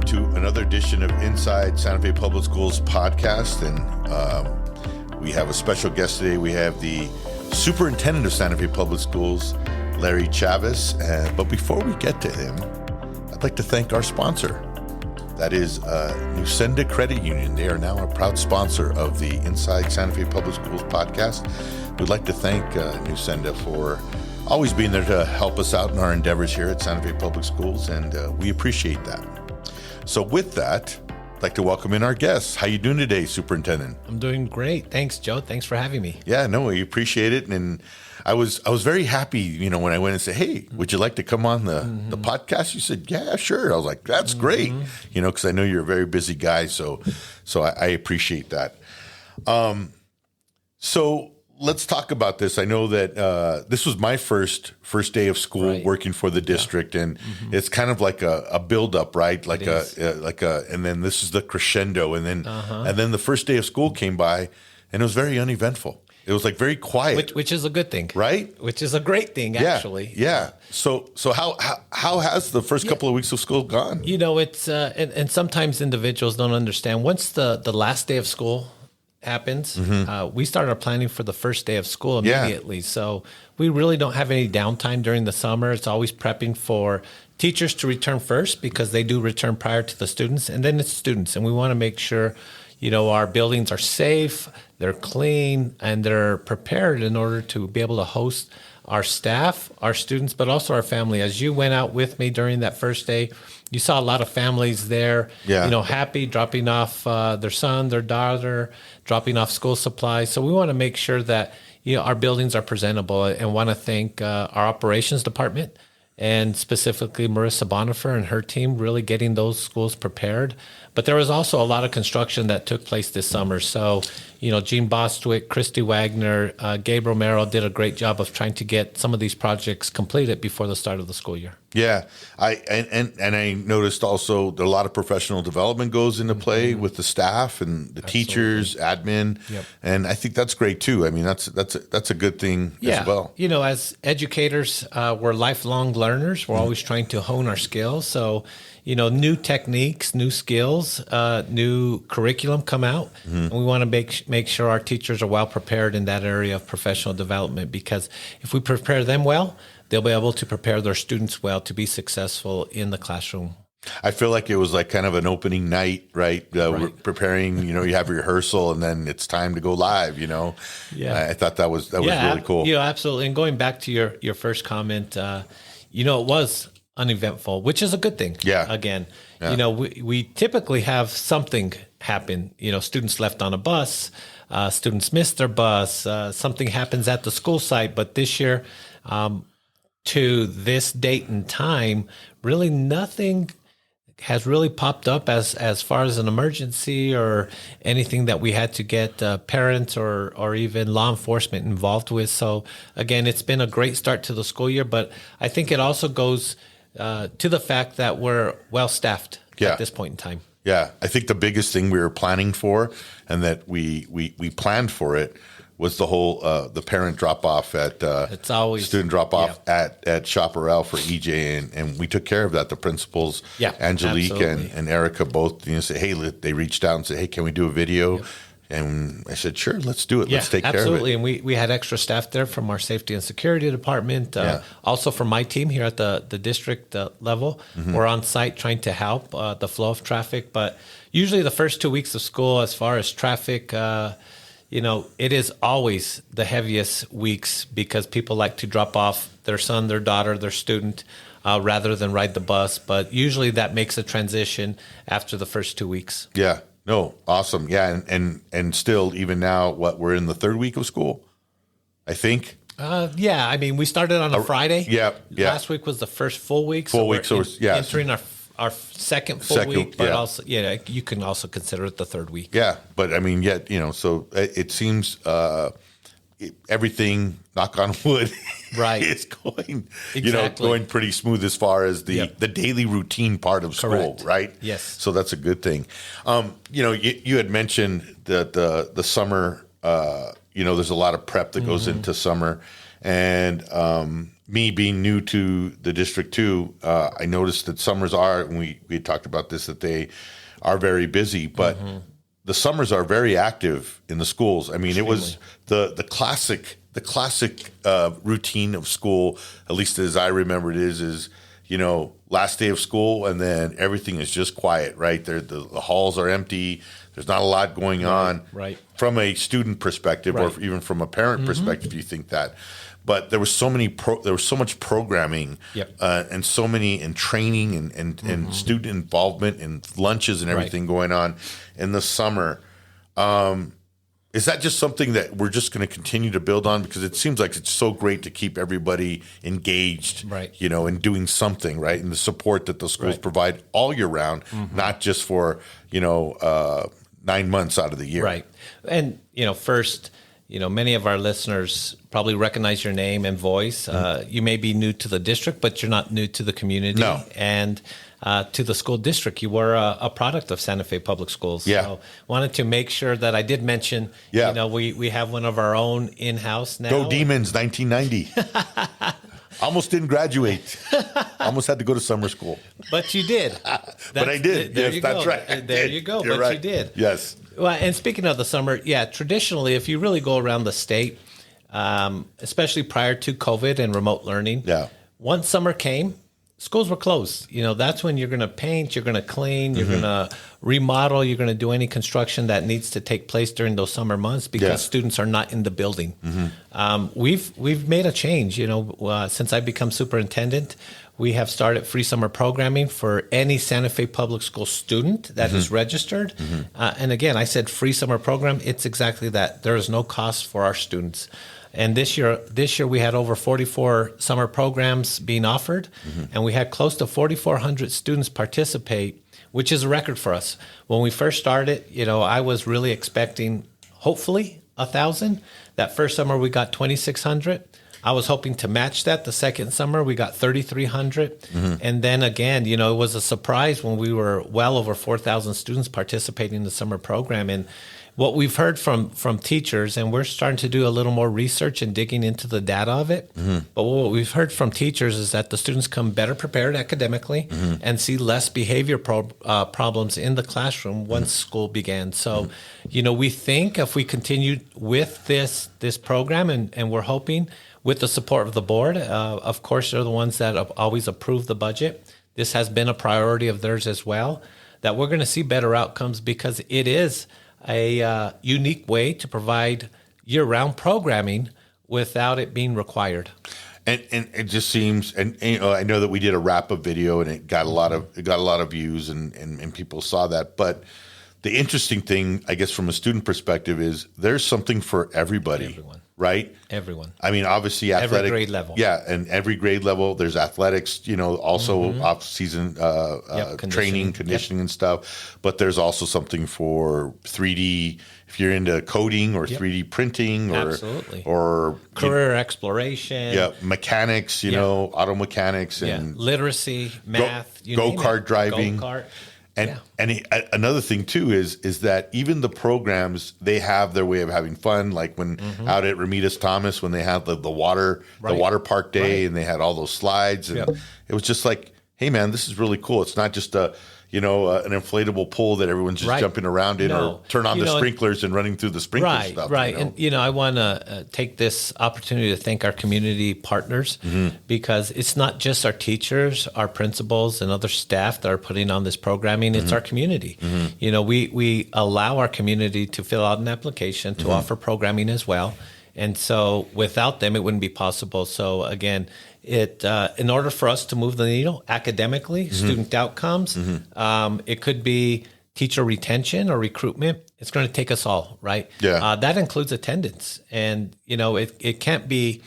to another edition of Inside Santa Fe Public Schools podcast. And we have a special guest today. We have the Superintendent of Santa Fe Public Schools, Larry Chavez. But before we get to him, I'd like to thank our sponsor. That is Nusenda Credit Union. They are now a proud sponsor of the Inside Santa Fe Public Schools podcast. We'd like to thank Nusenda for always being there to help us out in our endeavors here at Santa Fe Public Schools, and we appreciate that. So with that, I'd like to welcome in our guests. How you doing today, Superintendent? I'm doing great. Thanks, Joe. Thanks for having me. Yeah, no, we appreciate it. And I was very happy, when I went and said, hey, would you like to come on the podcast? You said, yeah, sure. I was like, that's great, because I know you're a very busy guy. So I appreciate that. So let's talk about this. I know that this was my first day of school working for the district, and it's kind of like a build-up, right? And then this is the crescendo, and then the first day of school came by, and it was very uneventful. It was like very quiet, which is a good thing, right? Which is a great thing, actually. Yeah. So how has the first couple of weeks of school gone? It's and sometimes individuals don't understand. Once the last day of school happens, we start our planning for the first day of school immediately. So we really don't have any downtime during the summer. It's always prepping for teachers to return first, because they do return prior to the students, and then it's students. And we want to make sure, our buildings are safe, they're clean, and they're prepared in order to be able to host our staff, our students, but also our family. As you went out with me during that first day, you saw a lot of families there, happy, dropping off their son, their daughter, dropping off school supplies. So we want to make sure that our buildings are presentable, and want to thank our operations department, and specifically Marissa Bonifer and her team, really getting those schools prepared. But there was also a lot of construction that took place this summer. So, Gene Bostwick, Christy Wagner, Gabe Romero did a great job of trying to get some of these projects completed before the start of the school year. Yeah, I noticed also that a lot of professional development goes into play with the staff and the teachers, admin, and I think that's great too. I mean, that's a good thing as well. As educators, we're lifelong learners. We're always trying to hone our skills. So, new techniques, new skills, new curriculum come out, and we want to make sure our teachers are well prepared in that area of professional development, because if we prepare them well, they'll be able to prepare their students well to be successful in the classroom. I feel like it was like kind of an opening night, right? We're preparing, you have rehearsal, and then it's time to go live, I thought that was really cool. Absolutely. And going back to your first comment, it was uneventful, which is a good thing. Yeah. Again, we typically have something happen. Students left on a bus, students missed their bus, something happens at the school site. But this year, to this date and time, really nothing has really popped up as far as an emergency or anything that we had to get parents or even law enforcement involved with. So again, it's been a great start to the school year, but I think it also goes to the fact that we're well staffed at this point in time. Yeah, I think the biggest thing we were planning for, and that we planned for it, was the whole the parent drop off at it's always student drop off at Chaparral for EJ, and we took care of that. The principals, Angelique and Erica, both said, hey, they reached out and said, hey, can we do a video? And I said, sure, let's do it. Let's take care of it. Absolutely. And we had extra staff there from our safety and security department, also from my team here at the district level. We're on site trying to help the flow of traffic. But usually the first 2 weeks of school, as far as traffic, it is always the heaviest weeks, because people like to drop off their son, their daughter, their student, rather than ride the bus. But usually that makes a transition after the first 2 weeks. Yeah. No, awesome. Yeah. And still, even now, we're in the third week of school, I think. I mean, we started on a Friday. Yeah. Last week was the first full week. Entering our second full week, but also, you can also consider it the third week. Yeah. But I mean, so it seems everything, knock on wood, is going, going pretty smooth as far as the daily routine part of school, right? Yes. So that's a good thing. You had mentioned that the summer, there's a lot of prep that goes into summer. And me being new to the district too, I noticed that summers are, and we talked about this, that they are very busy, but the summers are very active in the schools. I mean, it was the classic routine of school, at least as I remember it is, you know, last day of school, and then everything is just quiet, right? The halls are empty. There's not a lot going on. Right. From a student perspective, or even from a parent perspective, you think that. But there was so much programming, and so many and training and student involvement and lunches and everything going on in the summer. Is that just something that we're just going to continue to build on? Because it seems like it's so great to keep everybody engaged, you know, and doing something, right? And the support that the schools provide all year round, not just for, you know, 9 months out of the year. Right. And, you know, first, you know, many of our listeners probably recognize your name and voice. You may be new to the district, but you're not new to the community. No. And to the school district. You were a product of Santa Fe Public Schools. Yeah. So wanted to make sure that I did mention, you know, we have one of our own in-house now. Go Demons, 1990. Almost didn't graduate. Almost had to go to summer school. But you did. But I did. Yes, that's right. There you go. You're but right. you did. Yes. Well, and speaking of the summer, traditionally, if you really go around the state, especially prior to COVID and remote learning, once summer came, schools were closed. You know, that's when you're going to paint, you're going to clean, you're going to remodel, you're going to do any construction that needs to take place during those summer months because students are not in the building. We've made a change. You know, since I've become superintendent, we have started free summer programming for any Santa Fe Public School student that is registered. And again, I said free summer program. It's exactly that. There is no cost for our students. And this year we had over 44 summer programs being offered, and we had close to 4,400 students participate, which is a record for us. When we first started, you know, I was really expecting, hopefully, 1,000. That first summer we got 2,600. I was hoping to match that. The second summer we got 3,300. And then again, you know, it was a surprise when we were well over 4,000 students participating in the summer program. And what we've heard from teachers, and we're starting to do a little more research and digging into the data of it, but what we've heard from teachers is that the students come better prepared academically and see less behavior problems in the classroom once school began. So, you know, we think if we continue with this program, and we're hoping with the support of the board, of course, they're the ones that have always approved the budget. This has been a priority of theirs as well, that we're going to see better outcomes because it is a unique way to provide year-round programming without it being required. And it just seems, and you know, I know that we did a wrap-up video and it got a lot of views and people saw that. But the interesting thing, I guess, from a student perspective, is there's something for everybody. Everyone. Right? Everyone. I mean, obviously athletic. Every grade level. Yeah, and every grade level. There's athletics, you know, also off-season training, conditioning and stuff. But there's also something for 3D, if you're into coding or 3D printing or career exploration. Yeah, mechanics, you know, auto mechanics and literacy, math, go-kart driving. Go-kart. And another thing too is that even the programs, they have their way of having fun. Like when out at Remitas Thomas, when they had the water park day and they had all those slides, and it was just like, hey man, this is really cool. It's not just an inflatable pool that everyone's just jumping around in, or turn on the sprinklers and running through the sprinkler stuff. Right. You know? And, you know, I want to take this opportunity to thank our community partners because it's not just our teachers, our principals, and other staff that are putting on this programming. It's our community. You know, we allow our community to fill out an application to offer programming as well. And so without them, it wouldn't be possible. So again, in order for us to move the needle academically, student outcomes, it could be teacher retention or recruitment. It's going to take us all, right? Yeah. That includes attendance. And, you know, it can't be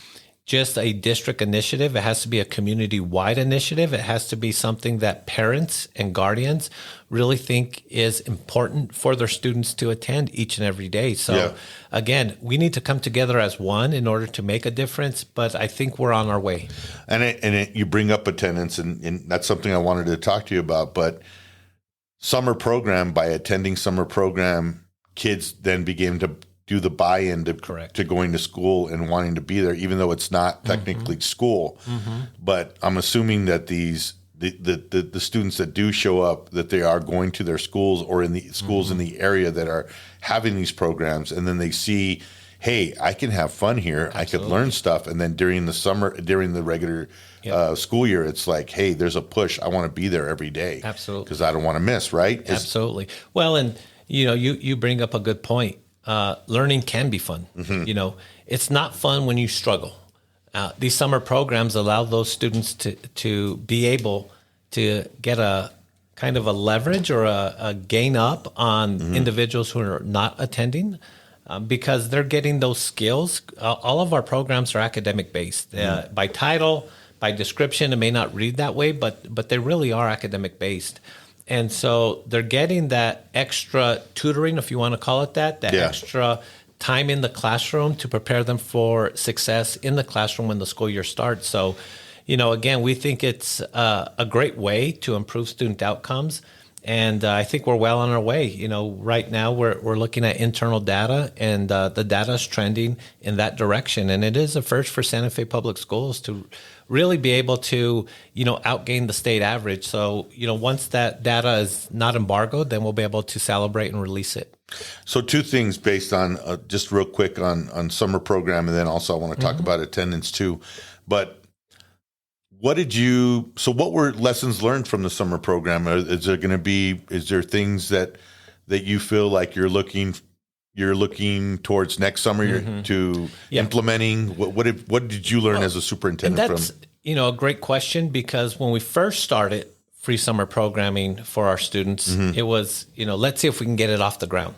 just a district initiative. It has to be a community-wide initiative. It has to be something that parents and guardians really think is important for their students to attend each and every day. So again, we need to come together as one in order to make a difference, but I think we're on our way. And you bring up attendance, and that's something I wanted to talk to you about, but summer program, by attending summer program, kids then begin to do the buy-in Correct. to going to school and wanting to be there, even though it's not technically school. But I'm assuming that the students that do show up, that they are going to their schools or in the schools in the area that are having these programs, and then they see, hey, I can have fun here. Absolutely. I could learn stuff. And then during the summer, during the regular school year, it's like, hey, there's a push. I want to be there every day. Absolutely. Because I don't want to miss, right? Absolutely. Well, and you bring up a good point. Learning can be fun. It's not fun when you struggle. These summer programs allow those students to be able to get a kind of a leverage or a gain up on individuals who are not attending, because they're getting those skills. All of our programs are academic based. By title, by description, it may not read that way, but they really are academic based. And so they're getting that extra tutoring, if you want to call it that extra time in the classroom to prepare them for success in the classroom when the school year starts. So, again, we think it's a great way to improve student outcomes. And I think we're well on our way. Right now we're looking at internal data, and the data is trending in that direction. And it is a first for Santa Fe Public Schools to really be able to, outgain the state average. So, once that data is not embargoed, then we'll be able to celebrate and release it. So 2 things based on just real quick on summer program, and then also I want to talk about attendance too. But what were lessons learned from the summer program? Is there things that you feel like you're looking towards next summer to implementing? What did you learn as a superintendent that's, a great question, because when we first started free summer programming for our students, it was, let's see if we can get it off the ground.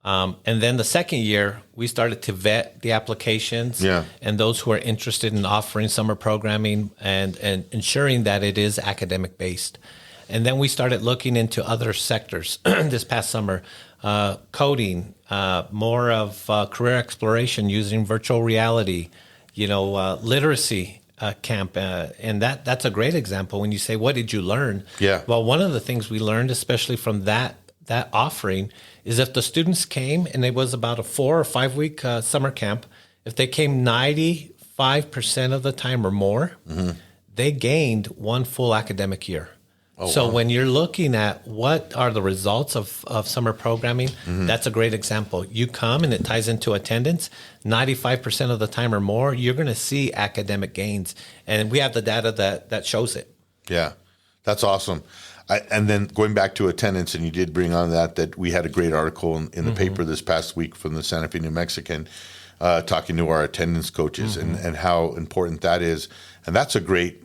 And then the second year, we started to vet the applications and those who are interested in offering summer programming and ensuring that it is academic based. And then we started looking into other sectors this past summer, coding, more of career exploration using virtual reality, literacy camp. And that's a great example when you say, what did you learn? Yeah. Well, one of the things we learned, especially from that offering, is if the students came, and it was about a 4 or 5 week summer camp, if they came 95% of the time or more, they gained 1 full academic year. Oh, so wow. When you're looking at what are the results of summer programming, that's a great example. You come and it ties into attendance, 95% of the time or more, you're going to see academic gains. And we have the data that shows it. Yeah, that's awesome. And then going back to attendance, and you did bring on that we had a great article in the paper this past week from the Santa Fe New Mexican, talking to our attendance coaches and how important that is. And that's a great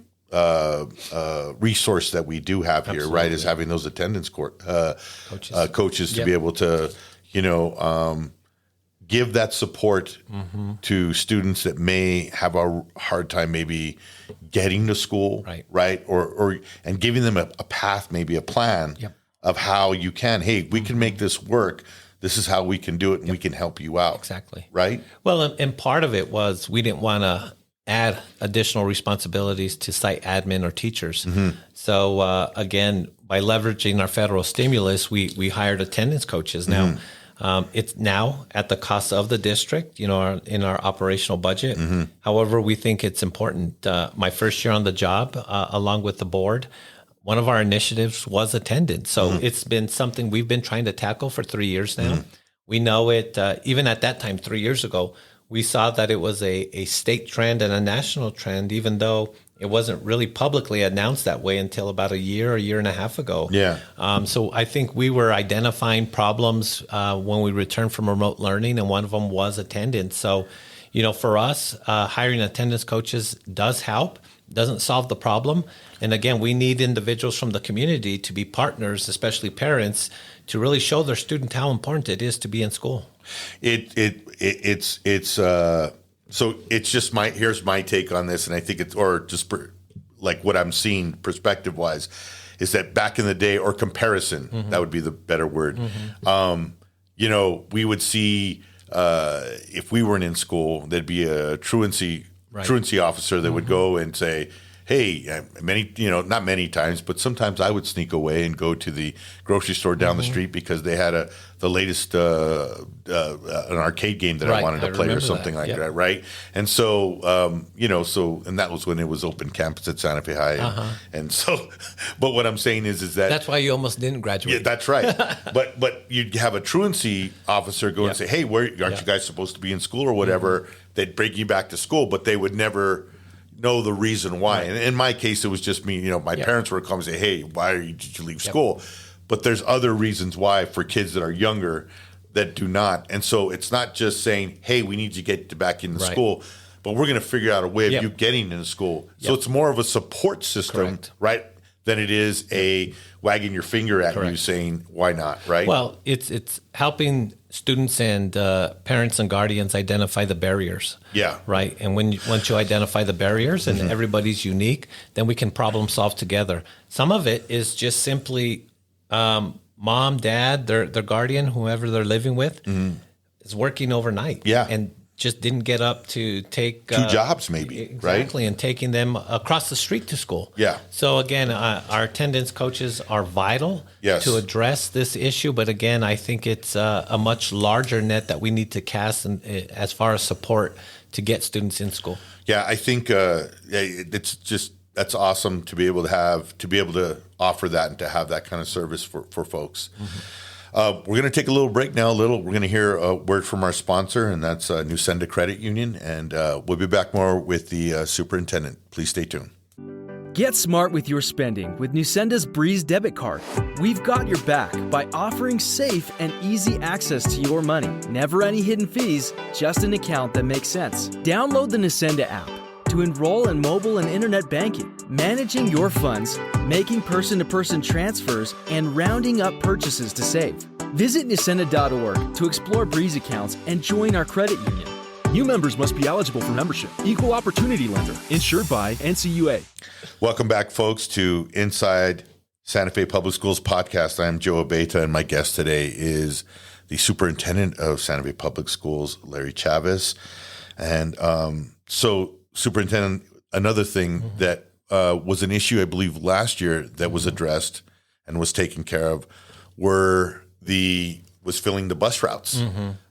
resource that we do have here, right? Is having those attendance coaches to be able to, give that support to students that may have a hard time maybe getting to school, right? Or and giving them a path, maybe a plan of how you can, hey, we can make this work. This is how we can do it, and we can help you out. Exactly. Right? Well, and part of it was we didn't want to add additional responsibilities to site admin or teachers. So again, by leveraging our federal stimulus, we hired attendance coaches. Now, it's now at the cost of the district, in our operational budget. However, we think it's important. My first year on the job, along with the board, one of our initiatives was attendance. So it's been something we've been trying to tackle for 3 years now. We know it, even at that time, 3 years ago, we saw that it was a state trend and a national trend, even though it wasn't really publicly announced that way until about a year and a half ago. Yeah. So I think we were identifying problems when we returned from remote learning, and one of them was attendance. So, for us, hiring attendance coaches does help, doesn't solve the problem. And again, we need individuals from the community to be partners, especially parents, to really show their student how important it is to be in school. So it's just here's my take on this, and I think like what I'm seeing perspective wise is that back in the day, or comparison, that would be the better word. We would see if we weren't in school, there'd be a truancy officer that would go and say, hey, many, not many times, but sometimes I would sneak away and go to the grocery store down the street because they had the latest an arcade game that I wanted to play or something like that, right? And so, and that was when it was open campus at Santa Fe High, and so, but what I'm saying is that that's why you almost didn't graduate. Yeah, that's right. but you'd have a truancy officer go and say, hey, aren't you guys supposed to be in school or whatever? They'd bring you back to school, but they would never know the reason why. And in my case, it was just me. My parents would come and say, hey, did you leave school? But there's other reasons why for kids that are younger that do not. And so it's not just saying, hey, we need you to get back into school, but we're going to figure out a way of you getting into school. So it's more of a support system, right, than it is a wagging your finger at you saying, why not, right? Well, it's helping students and parents and guardians identify the barriers. Yeah. Right. And once you identify the barriers and everybody's unique, then we can problem solve together. Some of it is just simply mom, dad, their guardian, whoever they're living with, is working overnight. Yeah. And just didn't get up to take 2 jobs maybe, exactly, and taking them across the street to school. Yeah. So again, our attendance coaches are vital to address this issue. But again, I think it's a much larger net that we need to cast as far as support to get students in school. Yeah, I think it's just that's awesome to be able to offer that and to have that kind of service for folks. We're going to take a little break now. We're going to hear a word from our sponsor, and that's Nusenda Credit Union. And we'll be back more with the superintendent. Please stay tuned. Get smart with your spending with Nusenda's Breeze debit card. We've got your back by offering safe and easy access to your money. Never any hidden fees, just an account that makes sense. Download the Nusenda app to enroll in mobile and internet banking, managing your funds, making person-to-person transfers, and rounding up purchases to save. Visit Nusenda.org to explore Breeze accounts and join our credit union. New members must be eligible for membership. Equal opportunity lender. Insured by NCUA. Welcome back, folks, to Inside Santa Fe Public Schools podcast. I am Joe Abeta, and my guest today is the Superintendent of Santa Fe Public Schools, Larry Chavez. And so, Superintendent, another thing that was an issue, I believe, last year that was addressed and was taken care of was filling the bus routes.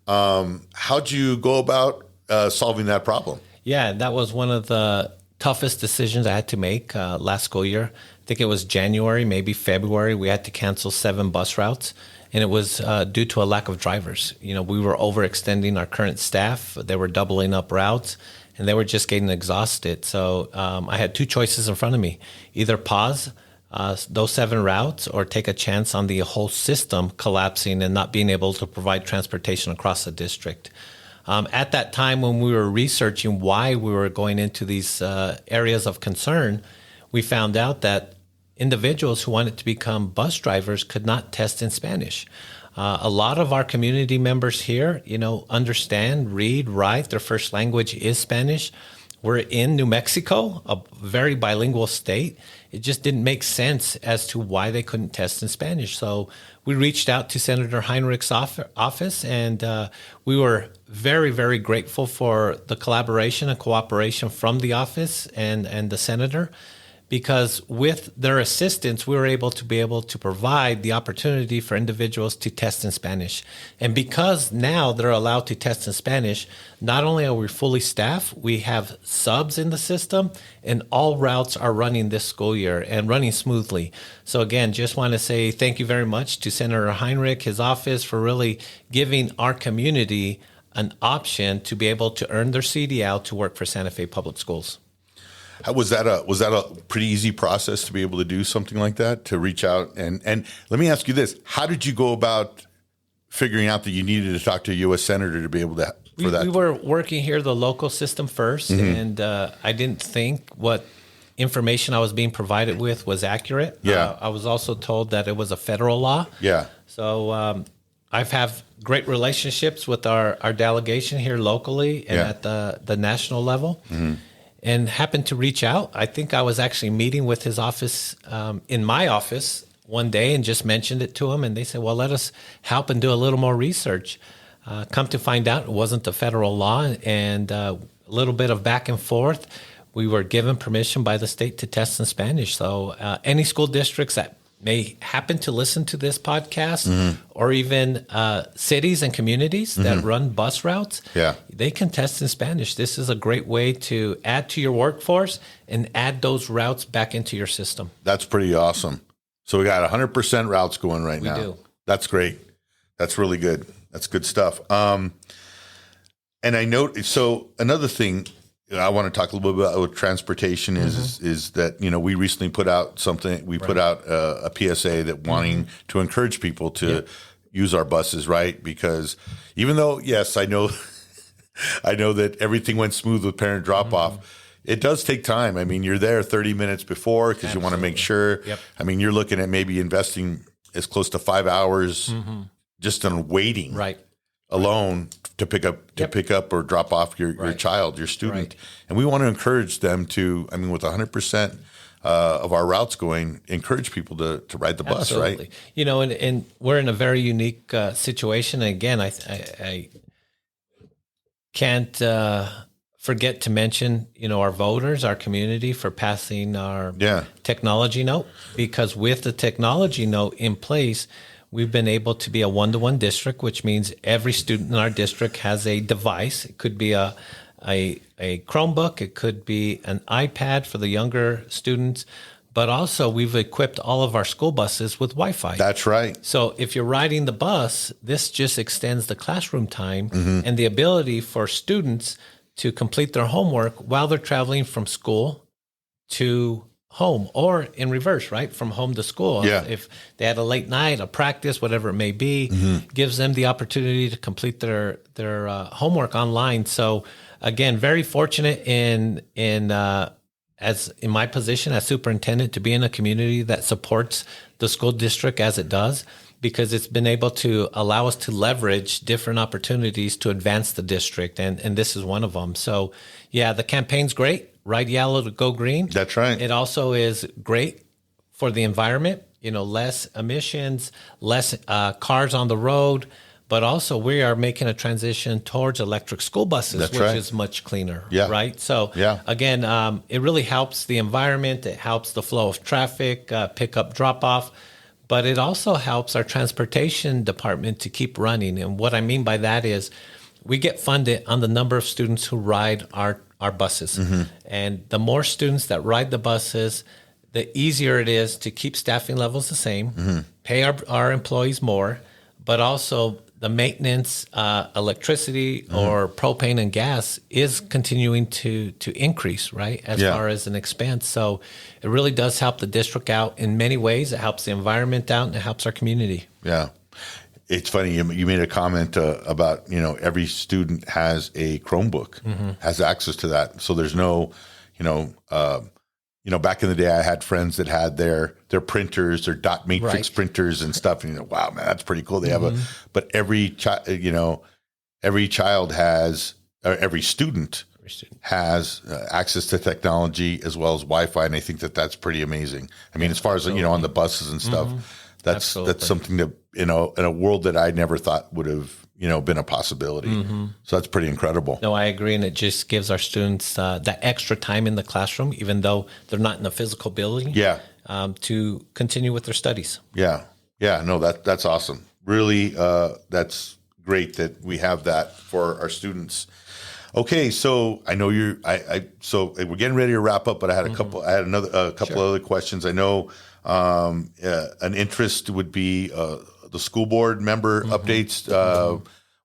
How'd you go about solving that problem? Yeah, that was one of the toughest decisions I had to make last school year. I think it was January, maybe February. We had to cancel 7 bus routes, and it was due to a lack of drivers. We were overextending our current staff. They were doubling up routes, and they were just getting exhausted. So I had 2 choices in front of me: either pause those 7 routes or take a chance on the whole system collapsing and not being able to provide transportation across the district. At that time, when we were researching why we were going into these areas of concern, we found out that individuals who wanted to become bus drivers could not test in Spanish. A lot of our community members here, understand, read, write. Their first language is Spanish. We're in New Mexico, a very bilingual state. It just didn't make sense as to why they couldn't test in Spanish. So we reached out to Senator Heinrich's office, and we were very, very grateful for the collaboration and cooperation from the office and the senator, because with their assistance, we were able to provide the opportunity for individuals to test in Spanish. And because now they're allowed to test in Spanish, not only are we fully staffed, we have subs in the system, and all routes are running this school year and running smoothly. So again, just want to say thank you very much to Senator Heinrich, his office, for really giving our community an option to be able to earn their CDL to work for Santa Fe Public Schools. Was that a pretty easy process to be able to do something like that, to reach out? And let me ask you this: how did you go about figuring out that you needed to talk to a U.S. senator to be able to for that? We were working here the local system first, and I didn't think what information I was being provided with was accurate. I was also told that it was a federal law. So I've have great relationships with our delegation here locally and at the national level. And happened to reach out. I think I was actually meeting with his office in my office one day and just mentioned it to him. And they said, well, let us help and do a little more research. Come to find out, it wasn't the federal law, and a little bit of back and forth. we were given permission by the state to test in Spanish. So any school districts that may happen to listen to this podcast, or even cities and communities that run bus routes, they can test in Spanish. This is a great way to add to your workforce and add those routes back into your system. That's pretty awesome. So we got 100% routes going right now. We do. That's great. That's really good. That's good stuff. And I know, so another thing I want to talk a little bit about with transportation is that, we recently put out something, put out a PSA that wanting to encourage people to use our buses, right? Because even though, yes, I know that everything went smooth with parent drop off, it does take time. I mean, you're there 30 minutes before because you want to make sure. I mean, you're looking at maybe investing as close to 5 hours just on waiting alone to pick up or drop off your child, your student. And we want to encourage them to, with 100% of our routes going, encourage people to ride the bus, right? And we're in a very unique situation. And again, I can't forget to mention, our voters, our community, for passing our technology note, because with the technology note in place, we've been able to be a one-to-one district, which means every student in our district has a device. It could be a Chromebook. It could be an iPad for the younger students. But also, we've equipped all of our school buses with Wi-Fi. That's right. So if you're riding the bus, this just extends the classroom time and the ability for students to complete their homework while they're traveling from school to home, or in reverse, right? From home to school. If they had a late night, a practice, whatever it may be, gives them the opportunity to complete their homework online. So again, very fortunate in as in my position as superintendent to be in a community that supports the school district as it does, because it's been able to allow us to leverage different opportunities to advance the district. And this is one of them. So the campaign's great. Ride yellow to go green. That's right. It also is great for the environment, less emissions, less cars on the road, but also we are making a transition towards electric school buses, which is much cleaner, right? So again, it really helps the environment. It helps the flow of traffic, pick up, drop off, but it also helps our transportation department to keep running. And what I mean by that is we get funded on the number of students who ride our buses. And the more students that ride the buses, the easier it is to keep staffing levels the same, pay our employees more, but also the maintenance, electricity or propane and gas is continuing to increase, right, as far as an expense. So it really does help the district out in many ways. It helps the environment out and it helps our community. Yeah. It's funny, you made a comment about, every student has a Chromebook, has access to that. So there's no, back in the day, I had friends that had their printers, their dot matrix printers and stuff. And wow, man, that's pretty cool. They have but every child has, or every student has access to technology as well as Wi-Fi. And I think that that's pretty amazing. I mean, as far as, on the buses and stuff, that's something that, in a world that I never thought would have, been a possibility. So that's pretty incredible. No, I agree. And it just gives our students that extra time in the classroom, even though they're not in a physical building, to continue with their studies. Yeah. No, that's awesome. Really, that's great that we have that for our students. Okay, so I know so we're getting ready to wrap up, but I had a couple other questions. I know an interest would be the school board member updates.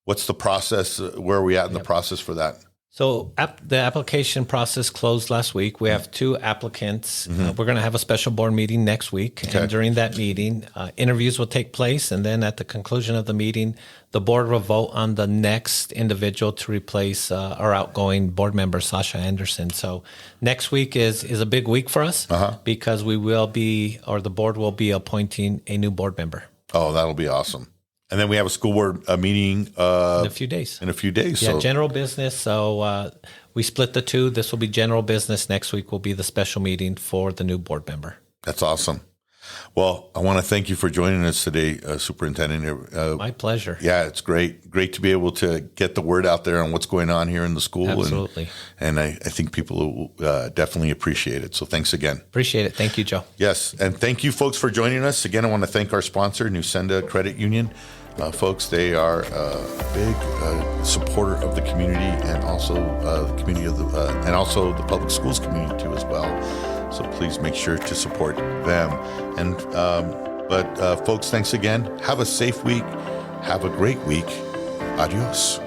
What's the process? Where are we at in the process for that? So the application process closed last week. We have 2 applicants. We're going to have a special board meeting next week. Okay. And during that meeting, interviews will take place. And then at the conclusion of the meeting, the board will vote on the next individual to replace our outgoing board member, Sasha Anderson. So next week is a big week for us because we will be, or the board will be appointing a new board member. Oh, that'll be awesome. And then we have a school board meeting in a few days. Yeah, general business. So we split the 2. This will be general business. Next week will be the special meeting for the new board member. That's awesome. Well, I want to thank you for joining us today, Superintendent. My pleasure. Yeah, it's great to be able to get the word out there on what's going on here in the school. Absolutely. And I think people will definitely appreciate it. So thanks again. Appreciate it. Thank you, Joe. Yes, and thank you, folks, for joining us. Again, I want to thank our sponsor, Nusenda Credit Union. Folks, they are a big supporter of the community and also the community of and also the public schools community too as well. So please make sure to support them. And but folks, thanks again. Have a safe week. Have a great week. Adios.